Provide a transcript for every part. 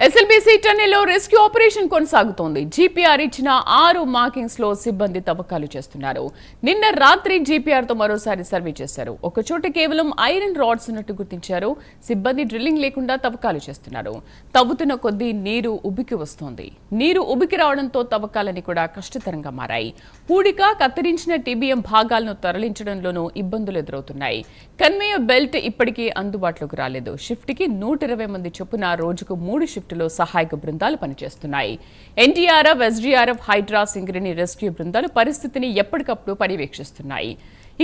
SLBC టన్నెల్లో rescue operation కొనసాగుతోంది. GPR ఇచ్చిన 6 markings లో సిబ్బంది తవ్వకాలు చేస్తున్నారు. నిన్న రాత్రి జీపీఆర్ తో మరోసారి సర్వే చేశారు. ఒక చోట కేవలం ఐరన్ రాడ్స్ ఉన్నట్టు గుర్తించారు. సిబ్బంది డ్రిల్లింగ్ లేకుండా తవ్వకాలు చేస్తున్నారు. తవ్వుతున్న కొద్దీ నీరు ఉబికి వస్తోంది. నీరు ఉబికి రావడంతో తవ్వకాలని కూడా కష్టతరంగా మారాయి. పూడిక కత్తిరించిన టీబీఎం భాగాలను తరలించడంలోనూ ఇబ్బందులు ఎదురవుతున్నాయి. కన్వేయర్ బెల్ట్ ఇప్పటికీ అందుబాటులోకి రాలేదు. షిఫ్ట్ కి 120 మంది చొప్పున రోజుకు 3 షిఫ్టులో సహాయక బృందాలు పనిచేస్తున్నాయి. NDRF, SDRF, Hydraa, Singareni rescue బృందాలు పరిస్థితిని ఎప్పటికప్పుడు పర్యవేక్షిస్తున్నాయి.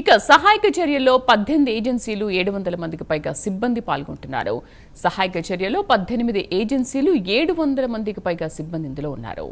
ఇక సహాయక చర్యల్లో 18 ఏజెన్సీలు 700 మందికి పైగా సిబ్బంది పాల్గొంటున్నారు. సహాయక చర్యలో 18 ఏజెన్సీలు 700 మందికి పైగా సిబ్బంది ఇందులో ఉన్నారు.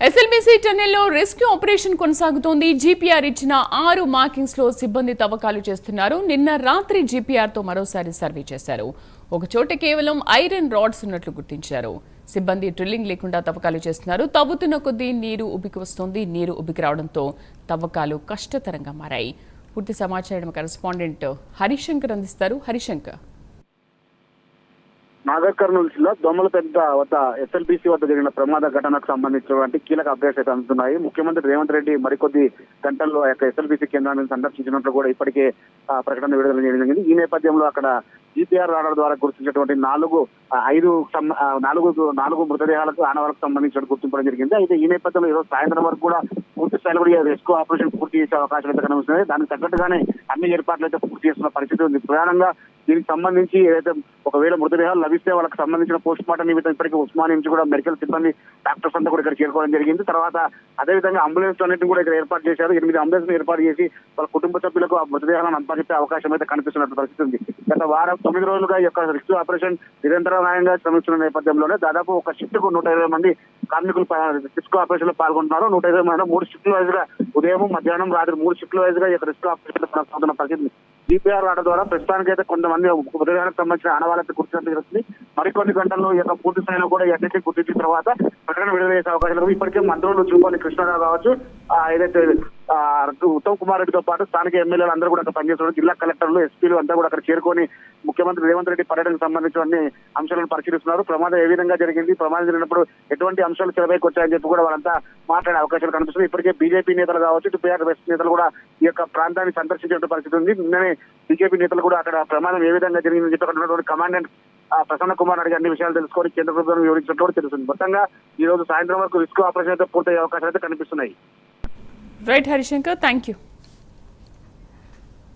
ఎస్ఎల్బీసీ టన్నెల్లో రెస్క్యూ ఆపరేషన్ కొనసాగుతోంది. జీపీఆర్ ఇచ్చిన 6 మార్కింగ్స్ లో సిబ్బంది తవ్వకాలు చేస్తున్నారు. నిన్న రాత్రి జీపీఆర్ తో మరోసారి సర్వే చేశారు. ఒక చోట కేవలం ఐరన్ రాడ్స్ ఉన్నట్లు గుర్తించారు. సిబ్బంది డ్రిల్లింగ్ లేకుండా తవ్వకాలు చేస్తున్నారు. తవ్వుతున్న కొద్దీ నీరు ఉబికి వస్తోంది. నీరు ఉబికి రావడంతో తవ్వకాలు కష్టతరంగా మారాయి. పూర్తి సమాచారం కరెస్పాండెంట్ హరిశంకర్ అందిస్తారు. హరిశంకర్, నాగర్ కర్నూలు జిల్లా దోమలపెద్ద వద్ద ఎస్ఎల్బీసీ వద్ద జరిగిన ప్రమాద ఘటనకు సంబంధించినటువంటి కీలక అప్డేట్స్ అయితే అందుతున్నాయి. ముఖ్యమంత్రి రేవంత్ రెడ్డి మరికొద్ది గంటల్లో ఎస్ఎల్బీసీ కేంద్రాన్ని సందర్శించినట్లు కూడా ఇప్పటికే ప్రకటన విడుదల చేయడం జరిగింది. ఈ నేపథ్యంలో అక్కడ జీపీఆర్ రాడర్ ద్వారా గుర్తించినటువంటి 4 మృతదేహాలకు ఆనవాళ్ళకు సంబంధించిన గుర్తింపడం జరిగింది. అయితే ఈ నేపథ్యంలో ఈరోజు సాయంత్రం వరకు కూడా పూర్తి స్థాయిలో కూడా రెస్క్యూ ఆపరేషన్ పూర్తి చేసే అవకాశం అయితే కనిపిస్తుంది. దానికి తగ్గట్టుగానే అన్ని ఏర్పాట్లు అయితే పూర్తి చేస్తున్న పరిస్థితి ఉంది. ప్రధానంగా దీనికి సంబంధించి ఏదైతే ఒకవేళ మృతదేహాలు లభిస్తే వాళ్ళకి సంబంధించిన పోస్ట్ మార్టం నిమిత్తం ఇప్పటికీ ఉస్మానియా నుంచి కూడా మెడికల్ సిబ్బంది, డాక్టర్స్ అంతా కూడా ఇక్కడ చేరుకోవడం జరిగింది. తర్వాత అదేవిధంగా అంబులెన్స్ అన్నింటిని కూడా ఇక్కడ ఏర్పాటు చేశారు. 8 అంబులెన్స్ ఏర్పాటు చేసి వాళ్ళ కుటుంబ సభ్యులకు ఆ మృతదేహాలను అప్పచెప్పే అవకాశం అయితే కనిపిస్తున్నట్టు పరిస్థితి ఉంది. గత వారం 9 రోజులుగా ఈ యొక్క రెస్క్యూ ఆపరేషన్ నిరంతరాయంగా శ్రమిస్తున్న నేపథ్యంలోనే దాదాపు ఒక షిఫ్ట్ కు 120 మంది కార్మికులు రెస్క్యూ ఆపరేషన్ లో పాల్గొంటున్నారు. 120 మంది 3 షిఫ్ట్ల వైజ్ గా ఉదయం, మధ్యాహ్నం, రాత్రి 3 షిఫ్ట్ల వైజ్ గా ఈ యొక్క రెస్క్యూ ఆపరేషన్ కొనసాగుతున్న పరిస్థితి. జీపీఆర్ రాడ ద్వారా ప్రస్తుతానికి అయితే కొంతమంది మృతదేహానికి సంబంధించిన ఆనవాళ్ళకి గుర్తించడం జరుగుతుంది. మరికొన్ని గంటల్లో ఈ యొక్క పూర్తి స్థాయిలో కూడా ఎన్నింటినీ గుర్తించిన తర్వాత ప్రకటన విడుదల చేసే అవకాశాలు ఇప్పటికే మంత్రులు జూపల్లి కృష్ణారావు కావచ్చు, ఏదైతే ఉత్తమ్ కుమార్ రెడ్డితో పాటు స్థానిక ఎమ్మెల్యేలు అందరూ కూడా అక్కడ పనిచేస్తున్నారు. జిల్లా కలెక్టర్లు, ఎస్పీలు అంతా కూడా అక్కడ చేరుకొని ముఖ్యమంత్రి రేవంత్ రెడ్డి పర్యటనకు సంబంధించిన అన్ని అంశాలను పరిశీలిస్తున్నారు. ప్రమాదం ఏ విధంగా జరిగింది, ప్రమాదం జరిగినప్పుడు ఎటువంటి అంశాలు తెరపైకి వచ్చాయని చెప్పి కూడా వాళ్ళంతా మాట్లాడే అవకాశాలు కనిపిస్తుంది. ఇప్పటికే బీజేపీ నేతలు కావచ్చు, టీఆర్ వెస్ట్ నేతలు కూడా ఈ యొక్క ప్రాంతాన్ని సందర్శించిన పరిస్థితి ఉంది. నిన్ననే బీజేపీ నేతలు కూడా అక్కడ ప్రమాదం ఏ విధంగా జరిగిందని చెప్పి అక్కడ ఉన్నటువంటి కమాండెంట్ ప్రసన్న కుమార్ అడిగి అన్ని విషయాలు తెలుసుకొని కేంద్ర ప్రభుత్వం వివరించినట్టు కూడా తెలుస్తుంది. మొత్తంగా ఈ రోజు సాయంత్రం వరకు రెస్క్యూ ఆపరేషన్ అయితే పూర్తయ్యే అవకాశాలు అయితే కనిపిస్తున్నాయి. Right Harishankar, thank you.